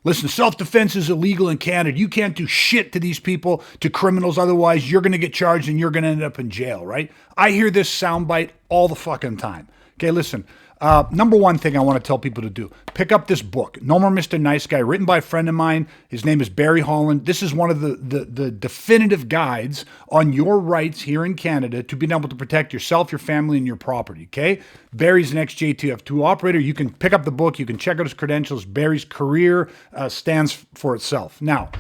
Listen, self-defense is illegal in Canada. You can't do shit to these people, to criminals. Otherwise, you're going to get charged and you're going to end up in jail, right? I hear this soundbite all the fucking time. Okay, listen. Number one thing I want to tell people to do, pick up this book, No More Mr. Nice Guy, written by a friend of mine. His name is Barry Holland. This is one of the definitive guides on your rights here in Canada to being able to protect yourself, your family, and your property, okay? Barry's an ex-JTF2 operator. You can pick up the book. You can check out his credentials. Barry's career stands for itself. Now,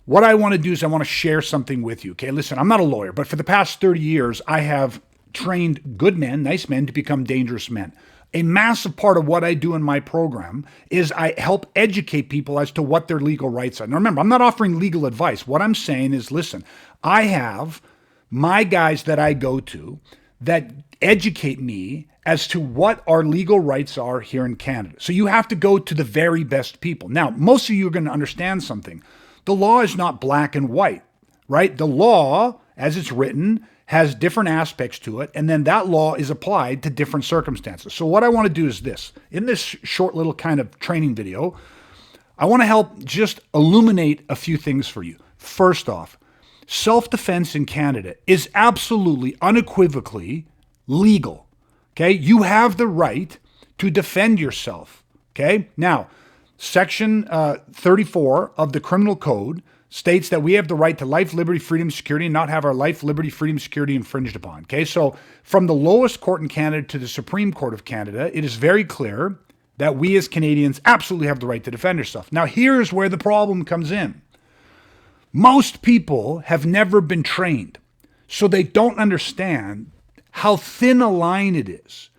what I want to do is I want to share something with you, okay? Listen, I'm not a lawyer, but for the past 30 years, I have trained good men, nice men, to become dangerous men. A massive part of what I do in my program is I help educate people as to what their legal rights are. Now remember, I'm not offering legal advice. What I'm saying is, listen, I have my guys that I go to that educate me as to what our legal rights are here in Canada. So you have to go to the very best people. Now, most of you are going to understand something. The law is not black and white, right? The law, as it's written, has different aspects to it, and then that law is applied to different circumstances. So what I want to do is this. In this short little kind of training video, I want to help just illuminate a few things for you. First off, self-defense in Canada is absolutely, unequivocally legal. Okay? You have the right to defend yourself. Okay? Now, Section 34 of the Criminal Code states that we have the right to life, liberty, freedom, security, and not have our life, liberty, freedom, security infringed upon. Okay, so from the lowest court in Canada to the Supreme Court of Canada, it is very clear that we as Canadians absolutely have the right to defend ourselves. Now, here's where the problem comes in. Most people have never been trained, so they don't understand how thin a line it is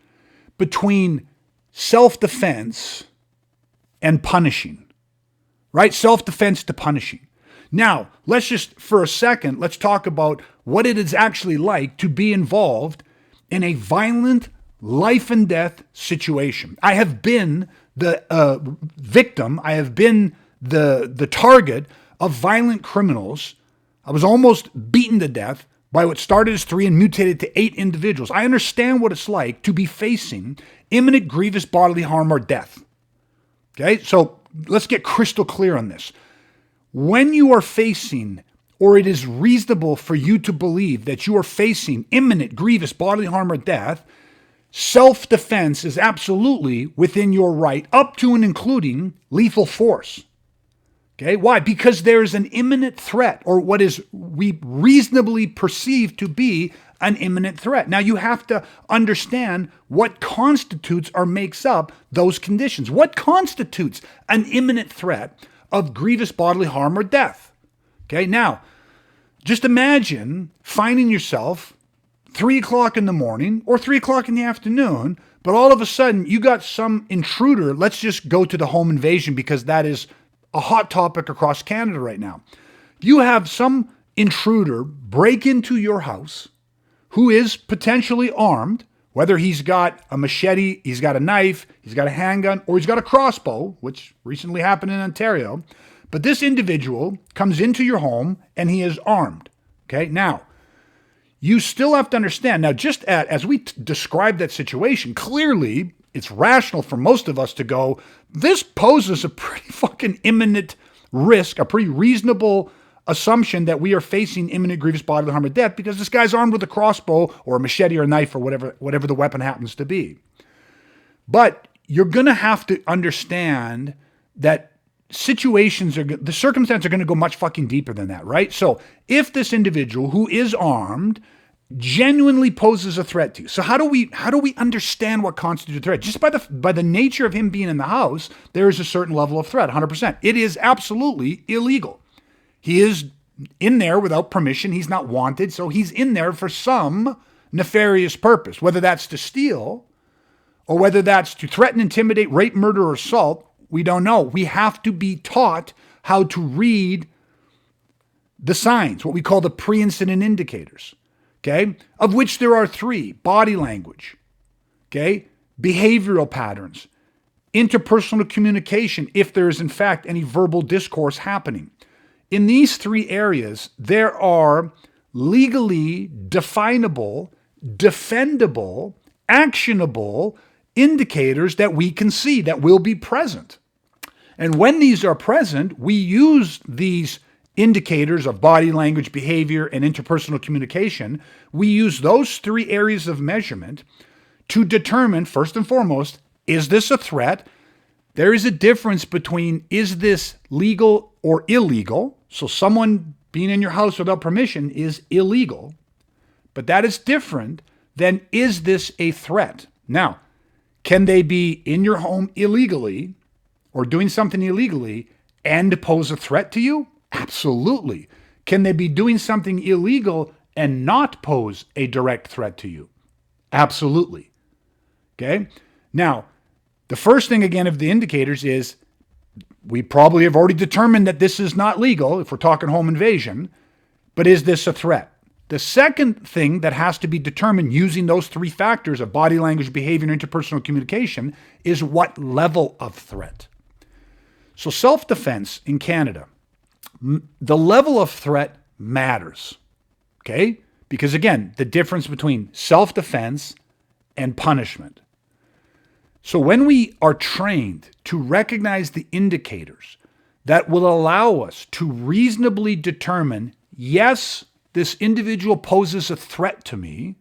between self-defense and punishing, right? Self-defense to punishing. Now, let's just, for a second, let's talk about what it is actually like to be involved in a violent life and death situation. I have been the victim. I have been the target of violent criminals. I was almost beaten to death by what started as 3 and mutated to 8 individuals. I understand what it's like to be facing imminent grievous bodily harm or death. Okay, so let's get crystal clear on this. When you are facing, or it is reasonable for you to believe that you are facing imminent, grievous bodily harm or death, self-defense is absolutely within your right, up to and including lethal force. Okay, why? Because there is an imminent threat, or what is we reasonably perceive to be an imminent threat. Now you have to understand what constitutes or makes up those conditions. What constitutes an imminent threat of grievous bodily harm or death? Okay, now, just imagine finding yourself 3 o'clock in the morning or 3 o'clock in the afternoon, but all of a sudden you got some intruder. Let's just go to the home invasion because that is a hot topic across Canada right now. You have some intruder break into your house who is potentially armed, whether he's got a machete, he's got a knife, he's got a handgun, or he's got a crossbow, which recently happened in Ontario. But this individual comes into your home and he is armed. Okay, now, you still have to understand, now just as we describe that situation, clearly it's rational for most of us to go, this poses a pretty fucking imminent risk, a pretty reasonable assumption that we are facing imminent grievous bodily harm or death because this guy's armed with a crossbow or a machete or a knife or whatever the weapon happens to be. But you're going to have to understand that the circumstances are going to go much fucking deeper than that, right? So if this individual who is armed genuinely poses a threat to you. So how do we understand what constitutes a threat? Just by the nature of him being in the house, there is a certain level of threat, 100%. It is absolutely illegal. He is in there without permission. He's not wanted. So he's in there for some nefarious purpose, whether that's to steal or whether that's to threaten, intimidate, rape, murder, or assault. We don't know. We have to be taught how to read the signs, what we call the pre-incident indicators, okay? Of which there are 3: body language, okay? Behavioral patterns, interpersonal communication, if there is in fact any verbal discourse happening. In these 3 areas, there are legally definable, defendable, actionable indicators that we can see that will be present. And when these are present, we use these indicators of body language, behavior, and interpersonal communication. We use those 3 areas of measurement to determine, first and foremost, is this a threat? There is a difference between is this legal or illegal? So someone being in your house without permission is illegal, but that is different than is this a threat? Now, can they be in your home illegally or doing something illegally and pose a threat to you? Absolutely. Can they be doing something illegal and not pose a direct threat to you? Absolutely. Okay? Now, the first thing again of the indicators is we probably have already determined that this is not legal if we're talking home invasion, but is this a threat? The second thing that has to be determined using those 3 factors of body language, behavior, and interpersonal communication is what level of threat. So self-defense in Canada, the level of threat matters, okay? Because again, the difference between self-defense and punishment. So when we are trained to recognize the indicators that will allow us to reasonably determine, yes, this individual poses a threat to me,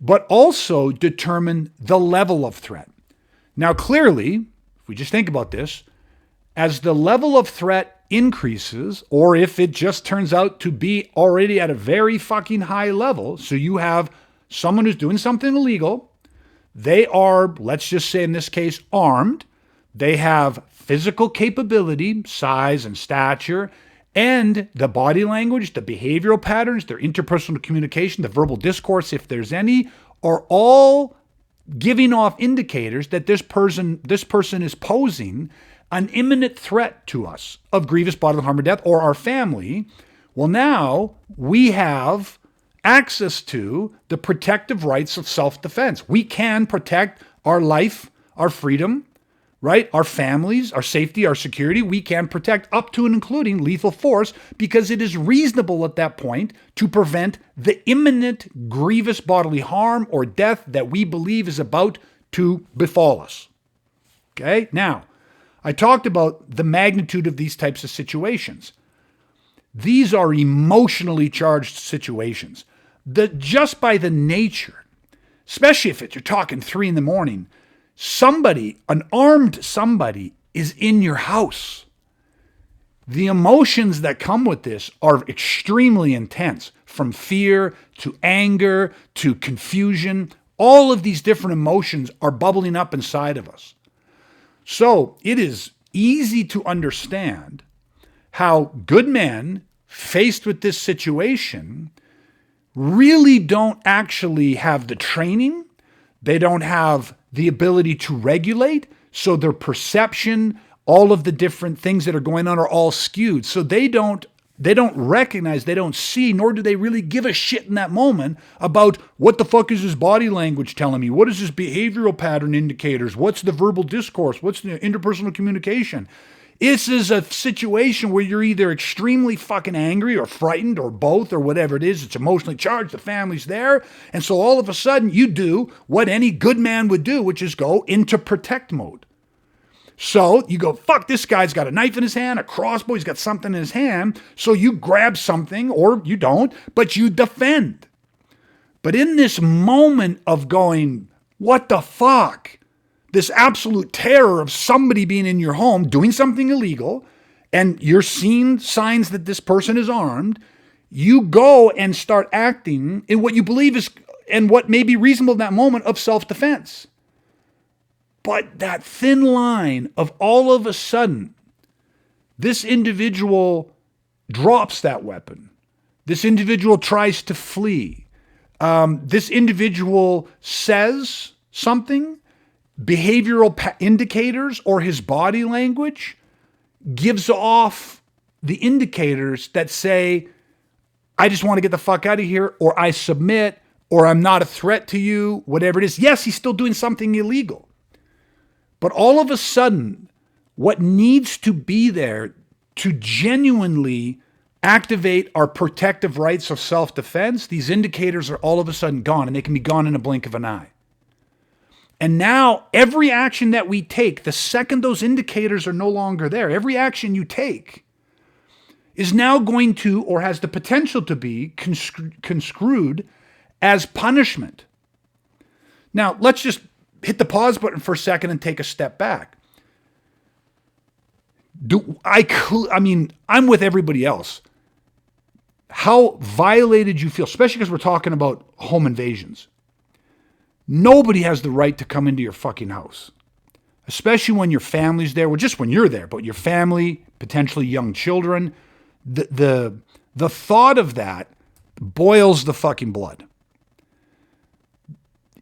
but also determine the level of threat. Now, clearly, if we just think about this, as the level of threat increases, or if it just turns out to be already at a very fucking high level, so you have someone who's doing something illegal, they are, let's just say in this case, armed, they have physical capability, size and stature, and the body language, the behavioral patterns, their interpersonal communication, the verbal discourse, if there's any, are all giving off indicators that this person is posing an imminent threat to us of grievous bodily harm or death or our family. Well, now we have access to the protective rights of self-defense. We can protect our life, our freedom, right? Our families, our safety, our security. We can protect up to and including lethal force because it is reasonable at that point to prevent the imminent grievous bodily harm or death that we believe is about to befall us. Okay? Now, I talked about the magnitude of these types of situations. These are emotionally charged situations. Just by the nature, especially if you're talking 3 a.m, somebody, an armed somebody, is in your house. The emotions that come with this are extremely intense, from fear to anger to confusion. All of these different emotions are bubbling up inside of us. So it is easy to understand how good men faced with this situation really don't actually have the training. They don't have the ability to regulate. So their perception, all of the different things that are going on are all skewed. So they don't recognize, they don't see, nor do they really give a shit in that moment about what the fuck is his body language telling me? What is his behavioral pattern indicators? What's the verbal discourse? What's the interpersonal communication? This is a situation where you're either extremely fucking angry or frightened or both or whatever it is. It's emotionally charged. The family's there. And so all of a sudden you do what any good man would do, which is go into protect mode. So you go, fuck, this guy's got a knife in his hand, a crossbow, he's got something in his hand. So you grab something, or you don't, but you defend. But in this moment of going, what the fuck? This absolute terror of somebody being in your home, doing something illegal, and you're seeing signs that this person is armed, you go and start acting in what you believe is, and what may be reasonable in that moment, of self-defense. But that thin line of all of a sudden, this individual drops that weapon. This individual tries to flee. This individual says something, behavioral indicators or his body language gives off the indicators that say, I just want to get the fuck out of here, or I submit, or I'm not a threat to you, whatever it is. Yes, he's still doing something illegal. But all of a sudden, what needs to be there to genuinely activate our protective rights of self-defense, these indicators are all of a sudden gone, and they can be gone in a blink of an eye. And now every action that we take, the second those indicators are no longer there, every action you take is now going to, or has the potential to be, construed as punishment. Now, let's just hit the pause button for a second and take a step back. I'm with everybody else. How violated you feel, especially because we're talking about home invasions. Nobody has the right to come into your fucking house, especially when your family's there. Well, just when you're there, but your family, potentially young children. The thought of that boils the fucking blood.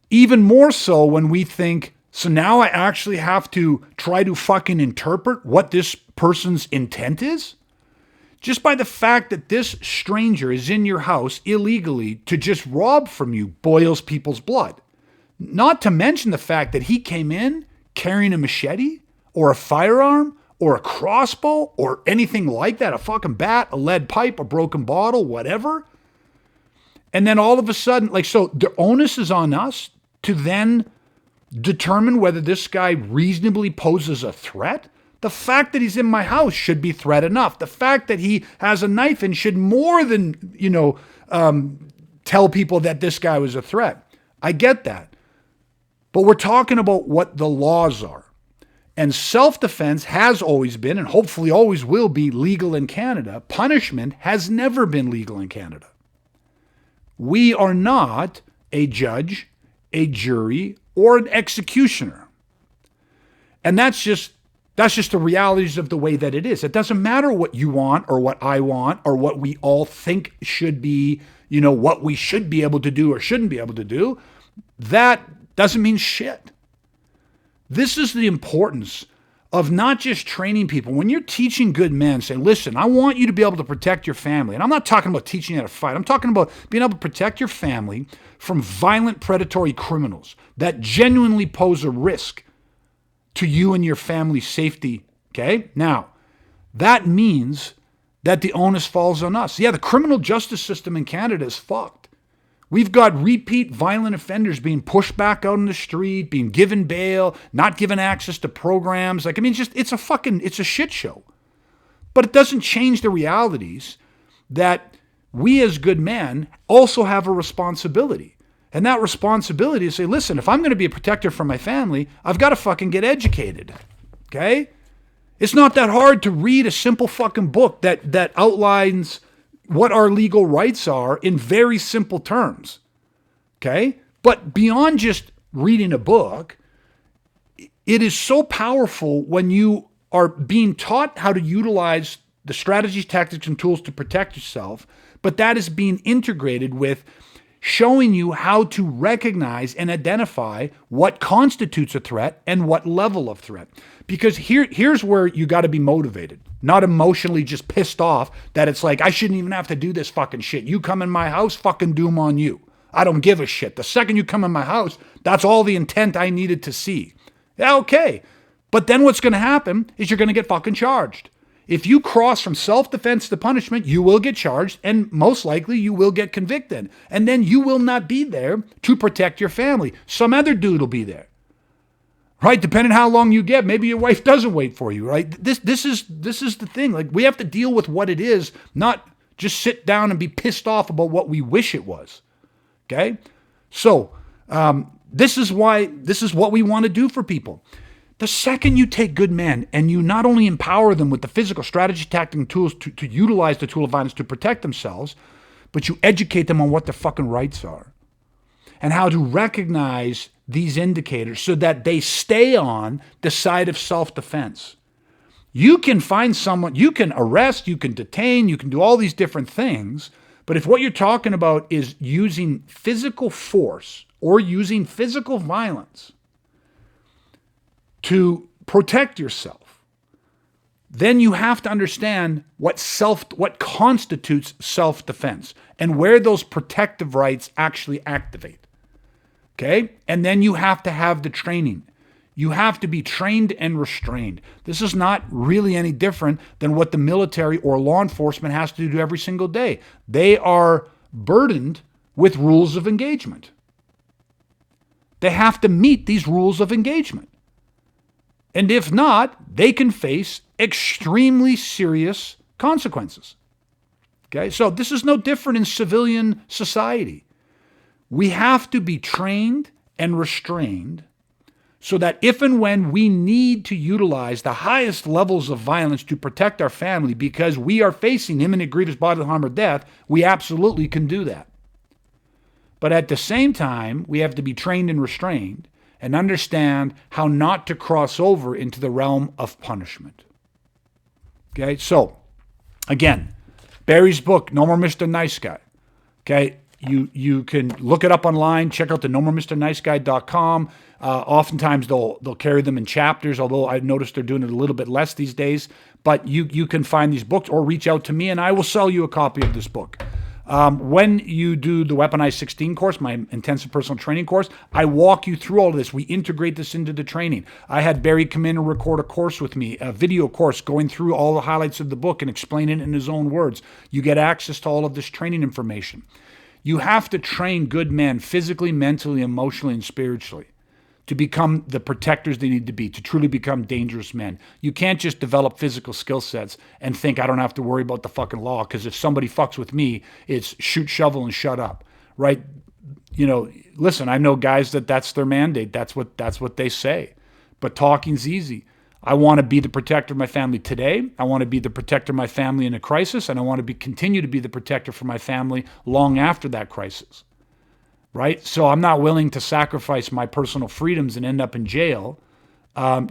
Even more so when we think, so now I actually have to try to fucking interpret what this person's intent is? Just by the fact that this stranger is in your house illegally to just rob from you boils people's blood. Not to mention the fact that he came in carrying a machete or a firearm or a crossbow or anything like that, a fucking bat, a lead pipe, a broken bottle, whatever. And then all of a sudden, so the onus is on us to then determine whether this guy reasonably poses a threat. The fact that he's in my house should be threat enough. The fact that he has a knife in should more than, tell people that this guy was a threat. I get that. But we're talking about what the laws are. And self-defense has always been, and hopefully always will be, legal in Canada. Punishment has never been legal in Canada. We are not a judge, a jury, or an executioner. And that's just the realities of the way that it is. It doesn't matter what you want or what I want or what we all think should be, what we should be able to do or shouldn't be able to do. That doesn't mean shit. This is the importance of not just training people. When you're teaching good men, saying, listen, I want you to be able to protect your family. And I'm not talking about teaching you how to fight. I'm talking about being able to protect your family from violent, predatory criminals that genuinely pose a risk to you and your family's safety. Okay? Now, that means that the onus falls on us. Yeah, the criminal justice system in Canada is fucked. We've got repeat violent offenders being pushed back out on the street, being given bail, not given access to programs. It's a shit show. But it doesn't change the realities that we as good men also have a responsibility. And that responsibility is to say, listen, if I'm going to be a protector for my family, I've got to fucking get educated. Okay? It's not that hard to read a simple fucking book that outlines what our legal rights are in very simple terms. Okay? But beyond just reading a book, it is so powerful when you are being taught how to utilize the strategies, tactics, and tools to protect yourself, but that is being integrated with showing you how to recognize and identify what constitutes a threat and what level of threat. Because here's where you got to be motivated, not emotionally just pissed off that it's like, I shouldn't even have to do this fucking shit. You come in my house, fucking doom on you. I don't give a shit. The second you come in my house, that's all the intent I needed to see. Yeah, okay. But then what's going to happen is you're going to get fucking charged. If you cross from self-defense to punishment, you will get charged, and most likely you will get convicted. And then you will not be there to protect your family. Some other dude will be there. Right? Depending on how long you get, maybe your wife doesn't wait for you, right? This is the thing. Like, we have to deal with what it is, not just sit down and be pissed off about what we wish it was. Okay? So, this is what we want to do for people. The second you take good men and you not only empower them with the physical strategy, tactic, and tools to utilize the tool of violence to protect themselves, but you educate them on what their fucking rights are and how to recognize these indicators so that they stay on the side of self-defense. You can find someone, you can arrest, you can detain, you can do all these different things, but if what you're talking about is using physical force or using physical violence to protect yourself, then you have to understand what constitutes self-defense and where those protective rights actually activate. Okay? And then you have to have the training. You have to be trained and restrained. This is not really any different than what the military or law enforcement has to do every single day. They are burdened with rules of engagement. They have to meet these rules of engagement. And if not, they can face extremely serious consequences. Okay, so this is no different in civilian society. We have to be trained and restrained so that if and when we need to utilize the highest levels of violence to protect our family because we are facing imminent grievous bodily harm or death, we absolutely can do that. But at the same time, we have to be trained and restrained and understand how not to cross over into the realm of punishment. Okay, so again, Barry's book, No More Mr. Nice Guy. Okay, you can look it up online. Check out the nomoremrniceguy.com. Oftentimes they'll carry them in chapters, although I've noticed they're doing it a little bit less these days. But you can find these books or reach out to me and I will sell you a copy of this book. When you do the Weaponized 16 course, my intensive personal training course, I walk you through all of this. We integrate this into the training. I had Barry come in and record a course with me, a video course going through all the highlights of the book and explain it in his own words. You get access to all of this training information. You have to train good men physically, mentally, emotionally, and spiritually to become the protectors they need to be, to truly become dangerous men. You can't just develop physical skill sets and think I don't have to worry about the fucking law because if somebody fucks with me, it's shoot, shovel, and shut up, right? You know, listen, I know guys that's their mandate. That's what they say. But talking's easy. I want to be the protector of my family today. I want to be the protector of my family in a crisis, and I want to continue to be the protector for my family long after that crisis. Right? So I'm not willing to sacrifice my personal freedoms and end up in jail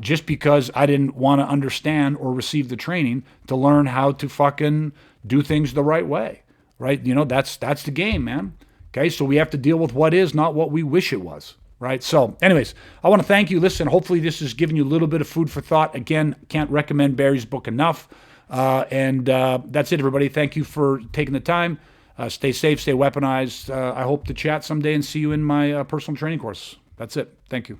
just because I didn't want to understand or receive the training to learn how to fucking do things the right way. Right? You know, that's the game, man. Okay, so we have to deal with what is, not what we wish it was. Right? So anyways, I want to thank you. Listen, hopefully this has given you a little bit of food for thought. Again, can't recommend Barry's book enough. And that's it, everybody. Thank you for taking the time. Stay safe, stay weaponized. I hope to chat someday and see you in my personal training course. That's it. Thank you.